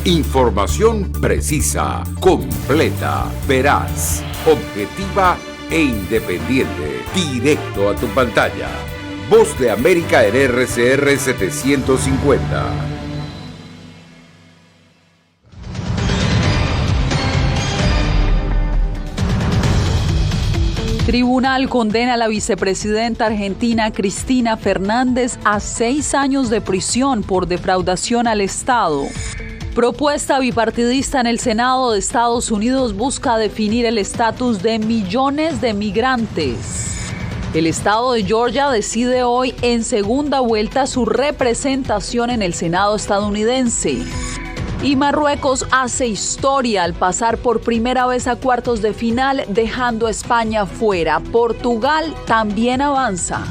Información precisa, completa, veraz, objetiva e independiente. Directo a tu pantalla. Voz de América en RCR 750. Tribunal condena a la vicepresidenta argentina Cristina Fernández a 6 años de prisión por defraudación al Estado. Propuesta bipartidista en el Senado de Estados Unidos busca definir el estatus de millones de migrantes. El estado de Georgia decide hoy en segunda vuelta su representación en el Senado estadounidense. Y Marruecos hace historia al pasar por primera vez a cuartos de final, dejando a España fuera. Portugal también avanza.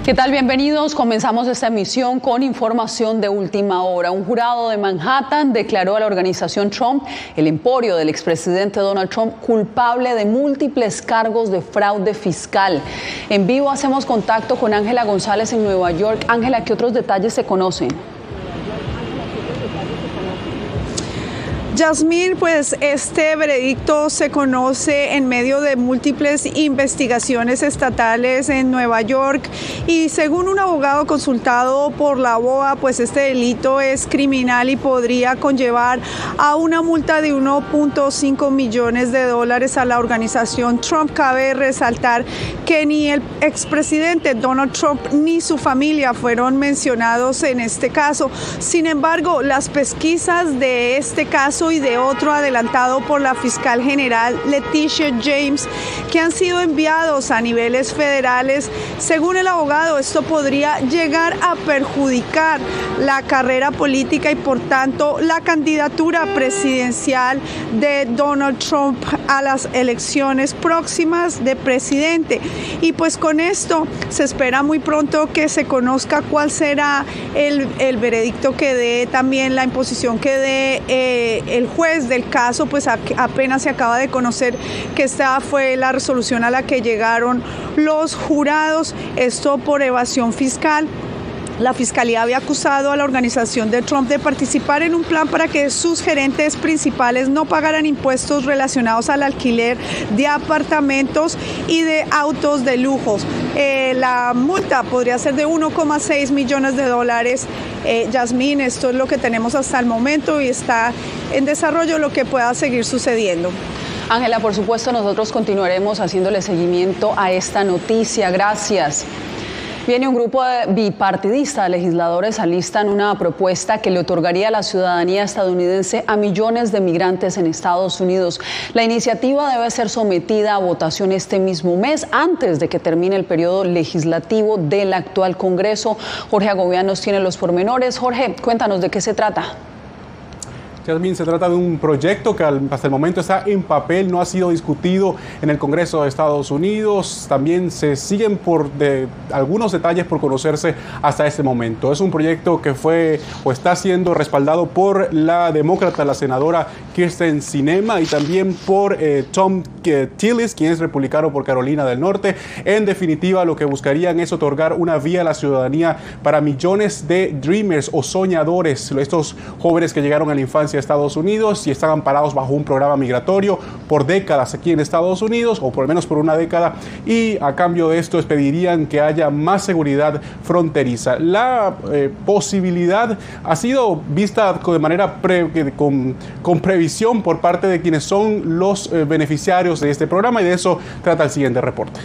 ¿Qué tal? Bienvenidos. Comenzamos esta emisión con información de última hora. Un jurado de Manhattan declaró a la organización Trump, el emporio del expresidente Donald Trump, culpable de múltiples cargos de fraude fiscal. En vivo hacemos contacto con Ángela González en Nueva York. Ángela, ¿qué otros detalles se conocen? Yasmín, pues este veredicto se conoce en medio de múltiples investigaciones estatales en Nueva York y según un abogado consultado por la BOA, pues este delito es criminal y podría conllevar a una multa de 1.5 millones de dólares a la organización Trump. Cabe resaltar que ni el expresidente Donald Trump ni su familia fueron mencionados en este caso. Sin embargo, las pesquisas de este caso y de otro adelantado por la fiscal general Leticia James, que han sido enviados a niveles federales, según el abogado, esto podría llegar a perjudicar la carrera política y por tanto la candidatura presidencial de Donald Trump a las elecciones próximas de presidente. Y pues con esto se espera muy pronto que se conozca cuál será el veredicto que dé, también la imposición que dé el juez del caso. Pues apenas se acaba de conocer que esta fue la resolución a la que llegaron los jurados, esto por evasión fiscal. La Fiscalía había acusado a la organización de Trump de participar en un plan para que sus gerentes principales no pagaran impuestos relacionados al alquiler de apartamentos y de autos de lujos. La multa podría ser de 1,6 millones de dólares. Yasmín, esto es lo que tenemos hasta el momento y está en desarrollo lo que pueda seguir sucediendo. Ángela, por supuesto, nosotros continuaremos haciéndole seguimiento a esta noticia. Gracias. Viene un grupo bipartidista de legisladores alistan una propuesta que le otorgaría la ciudadanía estadounidense a millones de migrantes en Estados Unidos. La iniciativa debe ser sometida a votación este mismo mes, antes de que termine el periodo legislativo del actual Congreso. Jorge Agobián nos tiene los pormenores. Jorge, cuéntanos de qué se trata. Yasmín, se trata de un proyecto que hasta el momento está en papel, no ha sido discutido en el Congreso de Estados Unidos. También se siguen algunos detalles por conocerse hasta este momento. Es un proyecto que fue o está siendo respaldado por la demócrata, la senadora Kyrsten Sinema, y también por Tom Tillis, quien es republicano por Carolina del Norte. En definitiva, lo que buscarían es otorgar una vía a la ciudadanía para millones de dreamers o soñadores, estos jóvenes que llegaron a la infancia de Estados Unidos y están amparados bajo un programa migratorio por décadas aquí en Estados Unidos, o por lo menos por una década, y a cambio de esto pedirían que haya más seguridad fronteriza. La posibilidad ha sido vista de manera con previsión por parte de quienes son los beneficiarios de este programa, y de eso trata el siguiente reporte.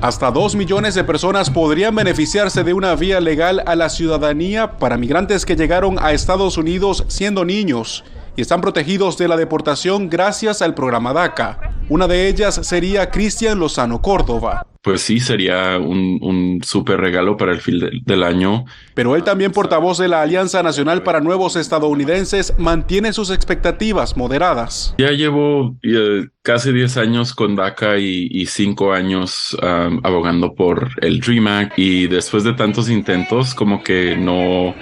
Hasta 2 millones de personas podrían beneficiarse de una vía legal a la ciudadanía para migrantes que llegaron a Estados Unidos siendo niños y están protegidos de la deportación gracias al programa DACA. Una de ellas sería Cristian Lozano Córdoba. Pues sí, sería un súper regalo para el fin del año. Pero él, también portavoz de la Alianza Nacional para Nuevos Estadounidenses, mantiene sus expectativas moderadas. Ya llevo casi 10 años con DACA y 5 años abogando por el DREAM Act, y después de tantos intentos como que no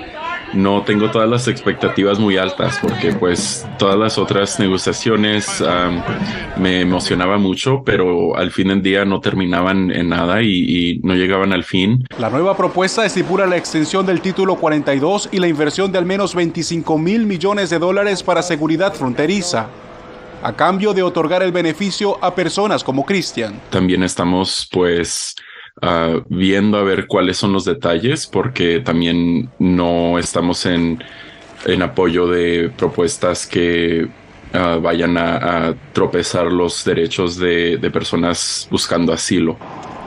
no tengo todas las expectativas muy altas porque pues todas las otras negociaciones me emocionaba mucho, pero al fin del día no terminaban en nada y no llegaban al fin. La nueva propuesta estipula la extensión del título 42 y la inversión de al menos $25 mil millones para seguridad fronteriza, a cambio de otorgar el beneficio a personas como Christian. También estamos pues viendo a ver cuáles son los detalles, porque también no estamos en apoyo de propuestas que vayan a tropezar los derechos de personas buscando asilo.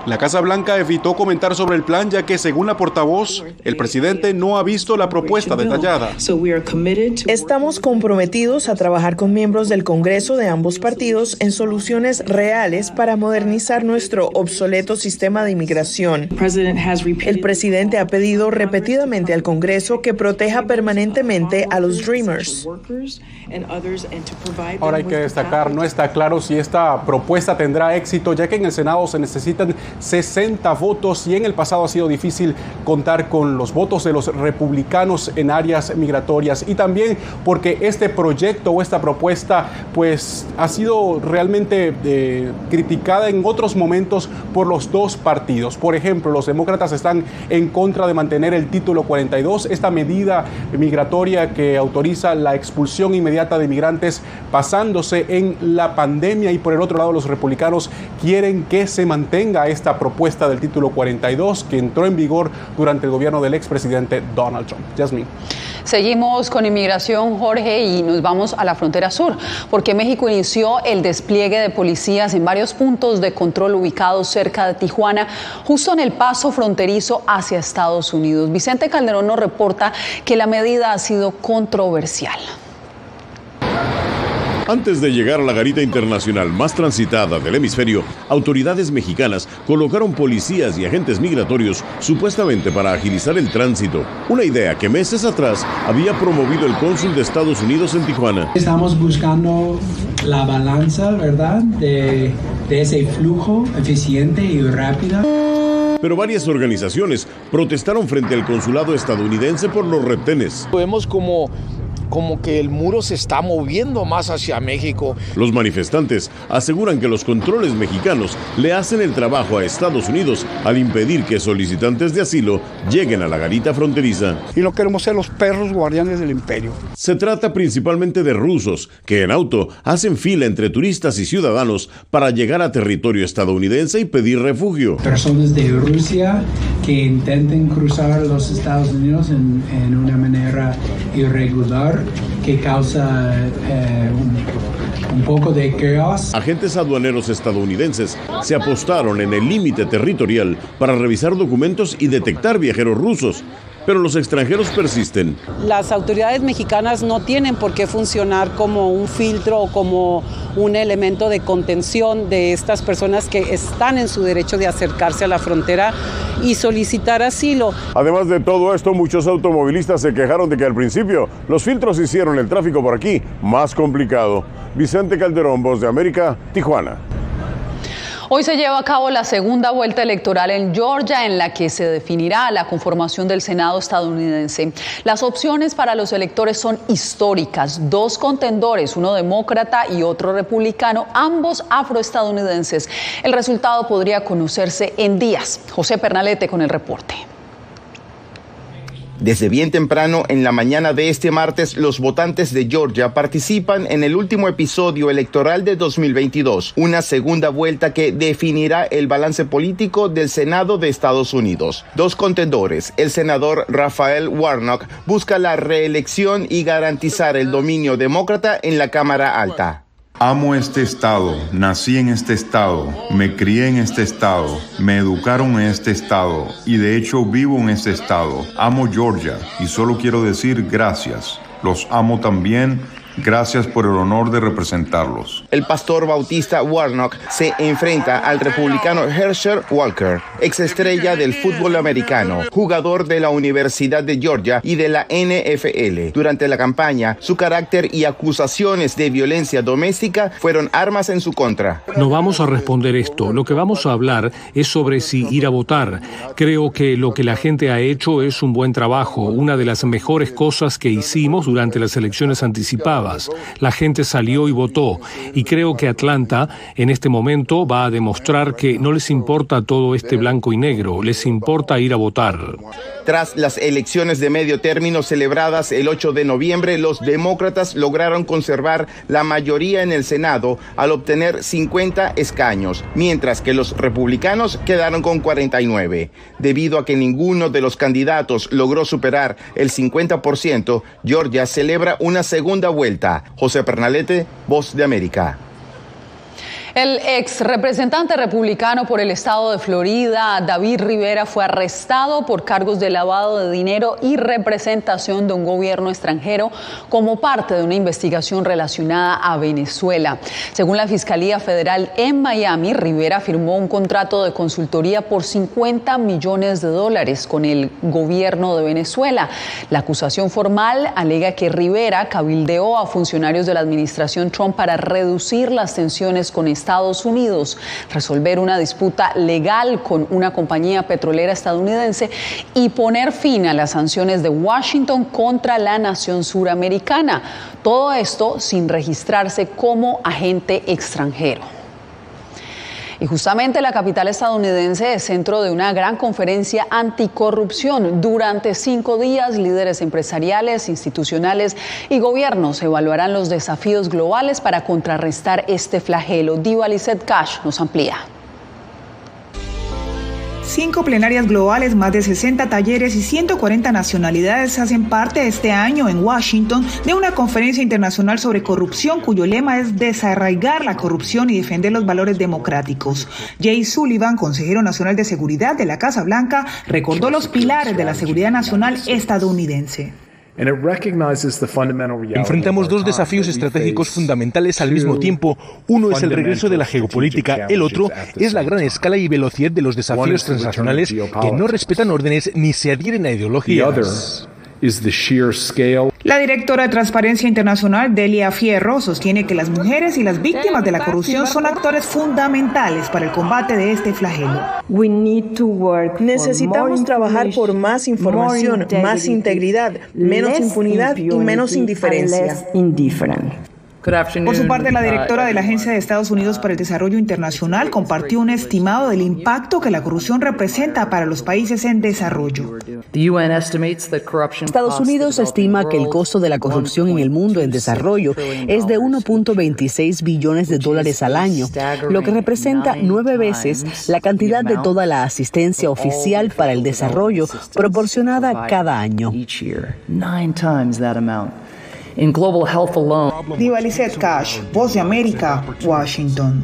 La Casa Blanca evitó comentar sobre el plan, ya que, según la portavoz, el presidente no ha visto la propuesta detallada. Estamos comprometidos a trabajar con miembros del Congreso de ambos partidos en soluciones reales para modernizar nuestro obsoleto sistema de inmigración. El presidente ha pedido repetidamente al Congreso que proteja permanentemente a los Dreamers. Ahora hay que destacar, no está claro si esta propuesta tendrá éxito, ya que en el Senado se necesitan 60 votos y en el pasado ha sido difícil contar con los votos de los republicanos en áreas migratorias, y también porque este proyecto o esta propuesta pues ha sido realmente criticada en otros momentos por los dos partidos. Por ejemplo, los demócratas están en contra de mantener el título 42, esta medida migratoria que autoriza la expulsión inmediata de inmigrantes basándose en la pandemia, y por el otro lado los republicanos quieren que se mantenga esta propuesta del título 42 que entró en vigor durante el gobierno del expresidente Donald Trump. Yasmín. Seguimos con inmigración, Jorge, y nos vamos a la frontera sur, porque México inició el despliegue de policías en varios puntos de control ubicados cerca de Tijuana, justo en el paso fronterizo hacia Estados Unidos. Vicente Calderón nos reporta que la medida ha sido controversial. Antes de llegar a la garita internacional más transitada del hemisferio, autoridades mexicanas colocaron policías y agentes migratorios supuestamente para agilizar el tránsito. Una idea que meses atrás había promovido el cónsul de Estados Unidos en Tijuana. Estamos buscando la balanza, ¿verdad?, de ese flujo eficiente y rápido. Pero varias organizaciones protestaron frente al consulado estadounidense por los retenes. Vemos como que el muro se está moviendo más hacia México. Los manifestantes aseguran que los controles mexicanos le hacen el trabajo a Estados Unidos al impedir que solicitantes de asilo lleguen a la garita fronteriza. Y no queremos ser los perros guardianes del imperio. Se trata principalmente de rusos que en auto hacen fila entre turistas y ciudadanos para llegar a territorio estadounidense y pedir refugio. Personas de Rusia que intenten cruzar los Estados Unidos en una manera irregular, que causa un poco de caos. Agentes aduaneros estadounidenses se apostaron en el límite territorial para revisar documentos y detectar viajeros rusos. Pero los extranjeros persisten. Las autoridades mexicanas no tienen por qué funcionar como un filtro o como un elemento de contención de estas personas que están en su derecho de acercarse a la frontera y solicitar asilo. Además de todo esto, muchos automovilistas se quejaron de que al principio los filtros hicieron el tráfico por aquí más complicado. Vicente Calderón, Voz de América, Tijuana. Hoy se lleva a cabo la segunda vuelta electoral en Georgia, en la que se definirá la conformación del Senado estadounidense. Las opciones para los electores son históricas. 2 contendores, uno demócrata y otro republicano, ambos afroestadounidenses. El resultado podría conocerse en días. José Pernalete con el reporte. Desde bien temprano en la mañana de este martes, los votantes de Georgia participan en el último episodio electoral de 2022, una segunda vuelta que definirá el balance político del Senado de Estados Unidos. 2 contendores, el senador Raphael Warnock, busca la reelección y garantizar el dominio demócrata en la Cámara Alta. Amo este estado, nací en este estado, me crié en este estado, me educaron en este estado y de hecho vivo en este estado. Amo Georgia y solo quiero decir gracias. Los amo también Gracias por el honor de representarlos. El pastor bautista Warnock se enfrenta al republicano Herschel Walker, exestrella del fútbol americano, jugador de la Universidad de Georgia y de la NFL. Durante la campaña, su carácter y acusaciones de violencia doméstica fueron armas en su contra. No vamos a responder esto. Lo que vamos a hablar es sobre si ir a votar. Creo que lo que la gente ha hecho es un buen trabajo, una de las mejores cosas que hicimos durante las elecciones anticipadas. La gente salió y votó, y creo que Atlanta en este momento va a demostrar que no les importa todo este blanco y negro, les importa ir a votar. Tras las elecciones de medio término celebradas el 8 de noviembre, los demócratas lograron conservar la mayoría en el Senado al obtener 50 escaños, mientras que los republicanos quedaron con 49. Debido a que ninguno de los candidatos logró superar el 50%, Georgia celebra una segunda vuelta. José Pernalete, Voz de América. El ex representante republicano por el estado de Florida, David Rivera, fue arrestado por cargos de lavado de dinero y representación de un gobierno extranjero como parte de una investigación relacionada a Venezuela. Según la Fiscalía Federal en Miami, Rivera firmó un contrato de consultoría por $50 millones con el gobierno de Venezuela. La acusación formal alega que Rivera cabildeó a funcionarios de la administración Trump para reducir las tensiones con Estados Unidos, resolver una disputa legal con una compañía petrolera estadounidense y poner fin a las sanciones de Washington contra la nación suramericana. Todo esto sin registrarse como agente extranjero. Y justamente la capital estadounidense es centro de una gran conferencia anticorrupción. Durante 5 días, líderes empresariales, institucionales y gobiernos evaluarán los desafíos globales para contrarrestar este flagelo. Diva Lizette Cash nos amplía. 5 plenarias globales, más de 60 talleres y 140 nacionalidades hacen parte este año en Washington de una conferencia internacional sobre corrupción cuyo lema es desarraigar la corrupción y defender los valores democráticos. Jay Sullivan, consejero nacional de seguridad de la Casa Blanca, recordó los pilares de la seguridad nacional estadounidense. Enfrentamos 2 desafíos estratégicos fundamentales al mismo tiempo. Uno es el regreso de la geopolítica, el otro es la gran escala y velocidad de los desafíos transnacionales que no respetan órdenes ni se adhieren a ideologías. La directora de Transparencia Internacional, Delia Fierro, sostiene que las mujeres y las víctimas de la corrupción son actores fundamentales para el combate de este flagelo. Necesitamos trabajar por más información, más integridad, menos impunidad y menos indiferencia. Por su parte, la directora de la Agencia de Estados Unidos para el Desarrollo Internacional compartió un estimado del impacto que la corrupción representa para los países en desarrollo. Estados Unidos estima que el costo de la corrupción en el mundo en desarrollo es de $1.26 billones al año, lo que representa 9 veces la cantidad de toda la asistencia oficial para el desarrollo proporcionada cada año. Diva Lizette Cash, Voz de América, Washington.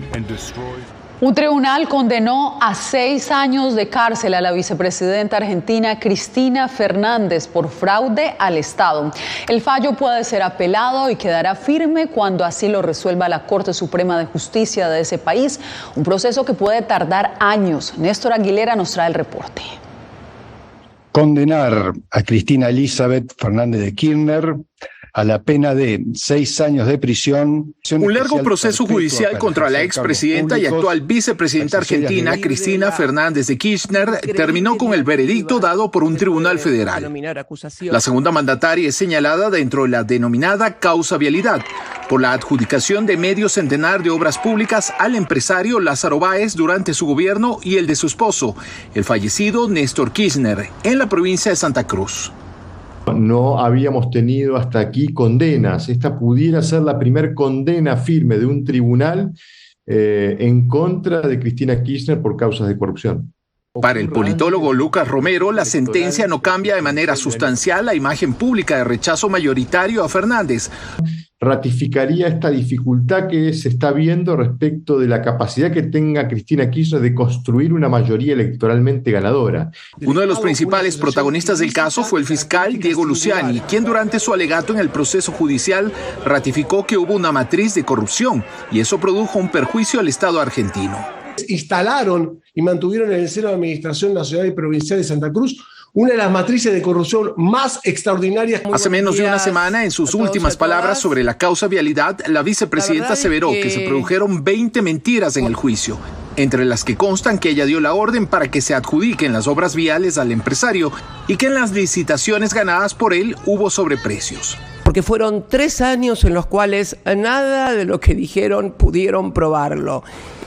Un tribunal condenó a 6 años de cárcel a la vicepresidenta argentina Cristina Fernández por fraude al Estado. El fallo puede ser apelado y quedará firme cuando así lo resuelva la Corte Suprema de Justicia de ese país, un proceso que puede tardar años. Néstor Aguilera nos trae el reporte. Condenar a Cristina Elizabeth Fernández de Kirchner a la pena de 6 años de prisión. Un largo proceso judicial contra la expresidenta y actual vicepresidenta argentina Cristina Fernández de Kirchner terminó con el veredicto dado por un tribunal federal. La segunda mandataria es señalada dentro de la denominada causa vialidad por la adjudicación de medio centenar de obras públicas al empresario Lázaro Báez durante su gobierno y el de su esposo, el fallecido Néstor Kirchner, en la provincia de Santa Cruz. No habíamos tenido hasta aquí condenas. Esta pudiera ser la primer condena firme de un tribunal en contra de Cristina Kirchner por causas de corrupción. Para el politólogo Lucas Romero, la sentencia no cambia de manera sustancial la imagen pública de rechazo mayoritario a Fernández. ratificaría esta dificultad que se está viendo respecto de la capacidad que tenga Cristina Kirchner de construir una mayoría electoralmente ganadora. Uno de los principales protagonistas del caso fue el fiscal Diego Luciani, quien durante su alegato en el proceso judicial ratificó que hubo una matriz de corrupción y eso produjo un perjuicio al Estado argentino. Instalaron y mantuvieron en el seno de administración nacional y provincial de Santa Cruz una de las matrices de corrupción más extraordinarias. Hace menos de una semana, en sus últimas palabras sobre la causa vialidad, la vicepresidenta aseveró que se produjeron 20 mentiras en el juicio, entre las que constan que ella dio la orden para que se adjudiquen las obras viales al empresario y que en las licitaciones ganadas por él hubo sobreprecios. Porque fueron 3 años en los cuales nada de lo que dijeron pudieron probarlo.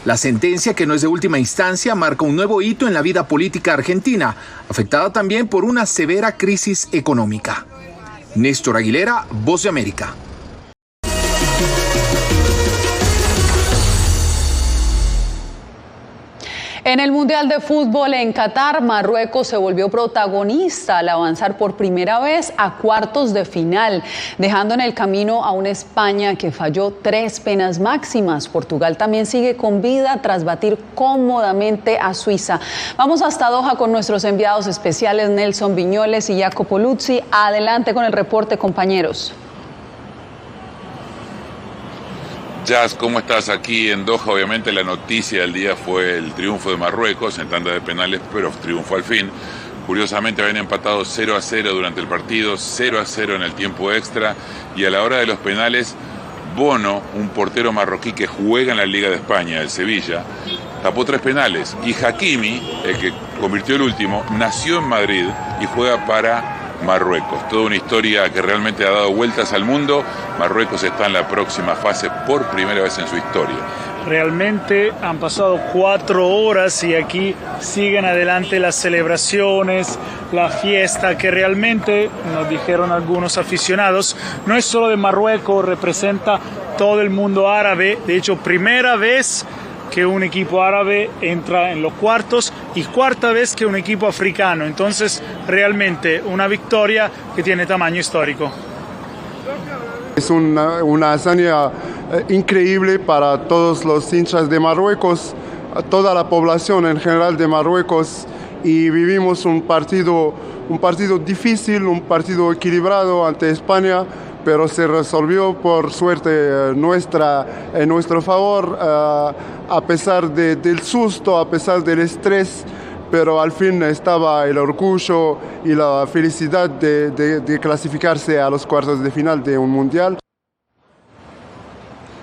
La sentencia, que no es de última instancia, marca un nuevo hito en la vida política argentina, afectada también por una severa crisis económica. Néstor Aguilera, Voz de América. En el Mundial de Fútbol en Qatar, Marruecos se volvió protagonista al avanzar por primera vez a cuartos de final, dejando en el camino a una España que falló 3 penas máximas. Portugal también sigue con vida tras batir cómodamente a Suiza. Vamos hasta Doha con nuestros enviados especiales Nelson Viñoles y Jacopo Luzzi. Adelante con el reporte, compañeros. Jazz, ¿cómo estás? Aquí en Doha, obviamente la noticia del día fue el triunfo de Marruecos en tanda de penales, pero triunfo al fin. Curiosamente habían empatado 0-0 durante el partido, 0-0 en el tiempo extra, y a la hora de los penales, Bono, un portero marroquí que juega en la Liga de España, el Sevilla, tapó 3 penales, y Hakimi, el que convirtió el último, nació en Madrid y juega para Marruecos. Toda una historia que realmente ha dado vueltas al mundo. Marruecos está en la próxima fase por primera vez en su historia. Realmente han pasado 4 horas y aquí siguen adelante las celebraciones, la fiesta que realmente, nos dijeron algunos aficionados, no es solo de Marruecos, representa todo el mundo árabe. De hecho, primera vez que un equipo árabe entra en los cuartos y 4ª vez que un equipo africano. Entonces, realmente una victoria que tiene tamaño histórico. Es una hazaña increíble para todos los hinchas de Marruecos, toda la población en general de Marruecos, y vivimos un partido difícil, un partido equilibrado ante España, pero se resolvió por suerte nuestra en nuestro favor, a pesar del susto, a pesar del estrés, pero al fin estaba el orgullo y la felicidad de clasificarse a los cuartos de final de un mundial.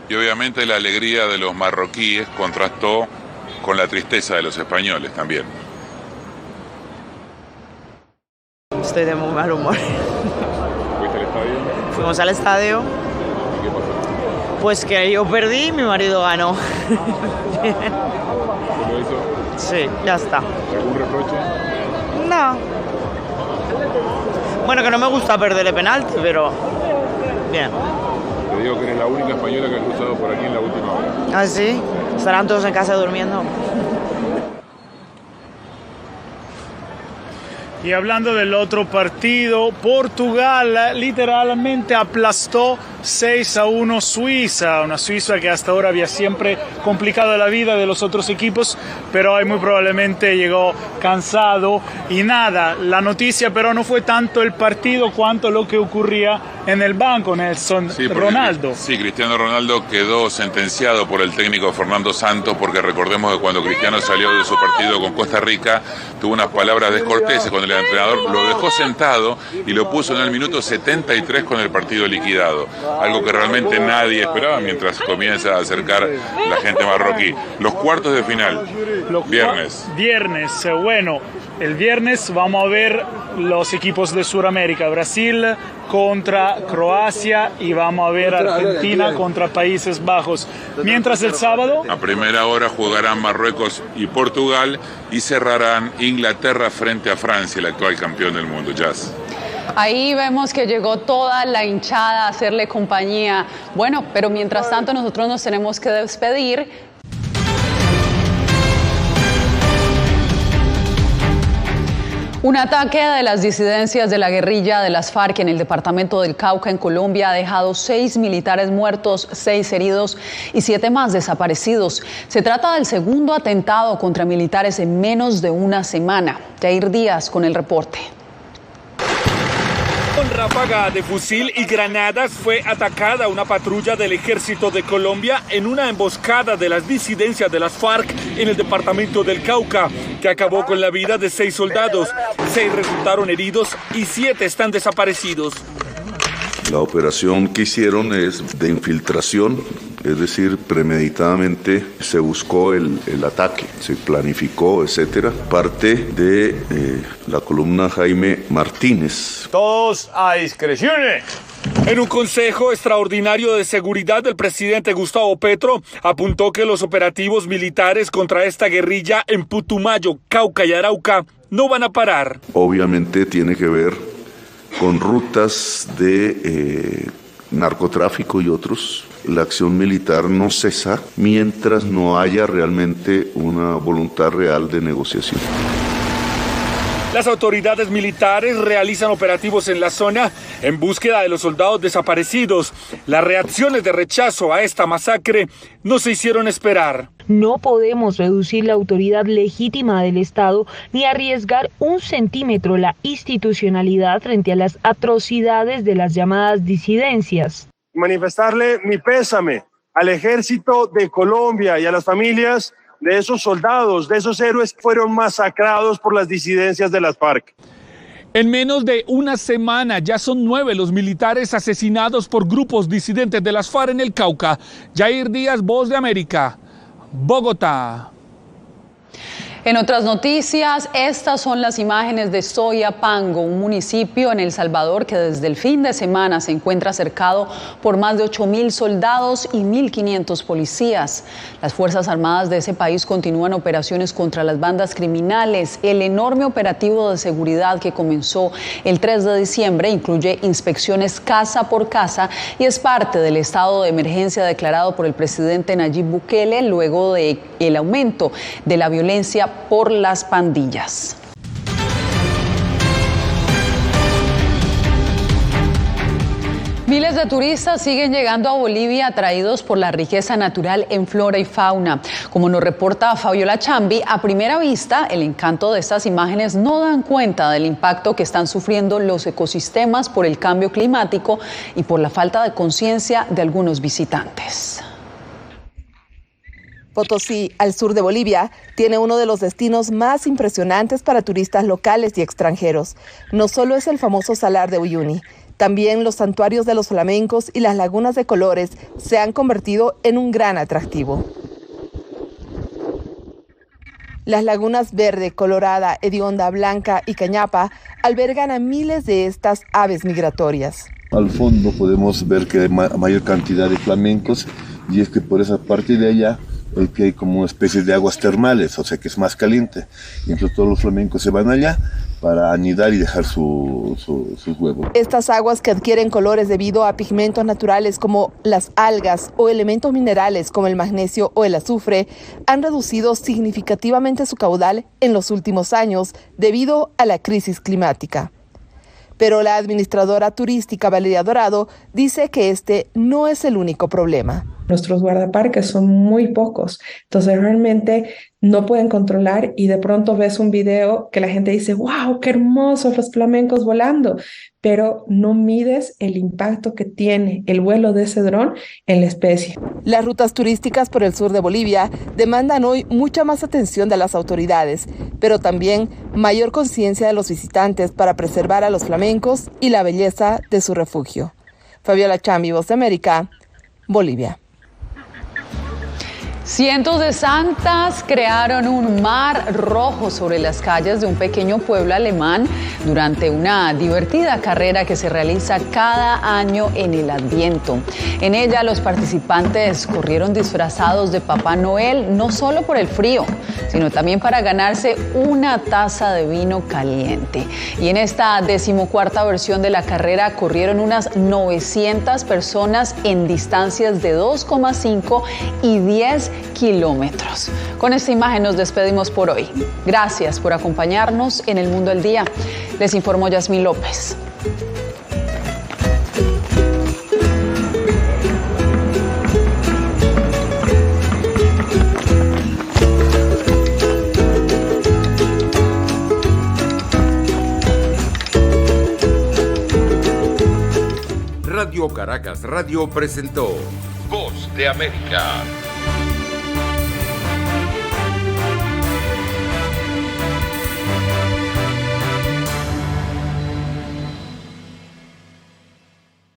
Y obviamente la alegría de los marroquíes contrastó con la tristeza de los españoles también. Estoy de muy mal humor. ¿Fuiste al estadio? Fuimos al estadio. ¿Y qué pasó? Pues que yo perdí y mi marido ganó. ¿Cómo hizo? Sí, ya está. ¿Algún reproche? No. Bueno, que no me gusta perder el penalti, pero bien. Te digo que eres la única española que ha cruzado por aquí en la última hora. ¿Ah, sí? ¿Estarán todos en casa durmiendo? Y hablando del otro partido, Portugal literalmente aplastó 6-1 Suiza, una Suiza que hasta ahora había siempre complicado la vida de los otros equipos, pero hoy muy probablemente llegó cansado y nada. La noticia pero no fue tanto el partido cuanto lo que ocurría en el banco, Nelson. Sí, Ronaldo. Sí, Cristiano Ronaldo quedó sentenciado por el técnico Fernando Santos, porque recordemos que cuando Cristiano salió de su partido con Costa Rica, tuvo unas palabras descorteses cuando el entrenador lo dejó sentado y lo puso en el minuto 73 con el partido liquidado. Algo que realmente nadie esperaba mientras comienza a acercar la gente marroquí. Los cuartos de final, viernes. Viernes, bueno, el viernes vamos a ver los equipos de Sudamérica, Brasil contra Croacia y vamos a ver Argentina contra Países Bajos. Mientras el sábado, a primera hora jugarán Marruecos y Portugal y cerrarán Inglaterra frente a Francia, el actual campeón del mundo. Jazz. Ahí vemos que llegó toda la hinchada a hacerle compañía. Bueno, pero mientras tanto nosotros nos tenemos que despedir. Un ataque de las disidencias de la guerrilla de las FARC en el departamento del Cauca, en Colombia, ha dejado 6 militares muertos, 6 heridos y 7 más desaparecidos. Se trata del segundo atentado contra militares en menos de una semana. Jair Díaz con el reporte. Con ráfaga de fusil y granadas fue atacada una patrulla del Ejército de Colombia en una emboscada de las disidencias de las FARC en el departamento del Cauca, que acabó con la vida de 6 soldados. 6 resultaron heridos y 7 están desaparecidos. La operación que hicieron es de infiltración, es decir, premeditadamente se buscó el ataque, se planificó, etcétera. Parte de la columna Jaime Martínez. Todos a discreciones. En un consejo extraordinario de seguridad, el presidente Gustavo Petro apuntó que los operativos militares contra esta guerrilla en Putumayo, Cauca y Arauca no van a parar. Obviamente tiene que ver con rutas de narcotráfico y otros. La acción militar no cesa mientras no haya realmente una voluntad real de negociación. Las autoridades militares realizan operativos en la zona en búsqueda de los soldados desaparecidos. Las reacciones de rechazo a esta masacre no se hicieron esperar. No podemos reducir la autoridad legítima del Estado ni arriesgar un centímetro la institucionalidad frente a las atrocidades de las llamadas disidencias. Manifestarle mi pésame al Ejército de Colombia y a las familias de esos soldados, de esos héroes que fueron masacrados por las disidencias de las FARC. En menos de una semana ya son 9 los militares asesinados por grupos disidentes de las FARC en el Cauca. Jair Díaz, Voz de América, Bogotá. En otras noticias, estas son las imágenes de Soyapango, un municipio en El Salvador que desde el fin de semana se encuentra cercado por más de 8.000 soldados y 1.500 policías. Las Fuerzas Armadas de ese país continúan operaciones contra las bandas criminales. El enorme operativo de seguridad que comenzó el 3 de diciembre incluye inspecciones casa por casa y es parte del estado de emergencia declarado por el presidente Nayib Bukele luego del aumento de la violencia por las pandillas. Miles de turistas siguen llegando a Bolivia atraídos por la riqueza natural en flora y fauna. Como nos reporta Fabiola Chambi, a primera vista el encanto de estas imágenes no dan cuenta del impacto que están sufriendo los ecosistemas por el cambio climático y por la falta de conciencia de algunos visitantes. Potosí, al sur de Bolivia, tiene uno de los destinos más impresionantes para turistas locales y extranjeros. No solo es el famoso Salar de Uyuni, también los santuarios de los flamencos y las lagunas de colores se han convertido en un gran atractivo. Las lagunas Verde, Colorada, Hedionda, Blanca y Cañapa albergan a miles de estas aves migratorias. Al fondo podemos ver que hay mayor cantidad de flamencos y es que por esa parte de allá que hay como especies de aguas termales, o sea que es más caliente. Y entonces todos los flamencos se van allá para anidar y dejar sus huevos. Estas aguas que adquieren colores debido a pigmentos naturales como las algas o elementos minerales como el magnesio o el azufre han reducido significativamente su caudal en los últimos años debido a la crisis climática. Pero la administradora turística Valeria Dorado dice que este no es el único problema. Nuestros guardaparques son muy pocos, entonces realmente no pueden controlar y de pronto ves un video que la gente dice, wow, qué hermosos los flamencos volando, pero no mides el impacto que tiene el vuelo de ese dron en la especie. Las rutas turísticas por el sur de Bolivia demandan hoy mucha más atención de las autoridades, pero también mayor conciencia de los visitantes para preservar a los flamencos y la belleza de su refugio. Fabiola Chambi, Voz de América, Bolivia. Cientos de santas crearon un mar rojo sobre las calles de un pequeño pueblo alemán durante una divertida carrera que se realiza cada año en el Adviento. En ella los participantes corrieron disfrazados de Papá Noel, no solo por el frío, sino también para ganarse una taza de vino caliente. Y en esta 14ª versión de la carrera corrieron unas 900 personas en distancias de 2,5 y 10 kilómetros. Con esta imagen nos despedimos por hoy. Gracias por acompañarnos en El Mundo al Día. Les informó Yasmín López. Radio Caracas Radio presentó Voz de América.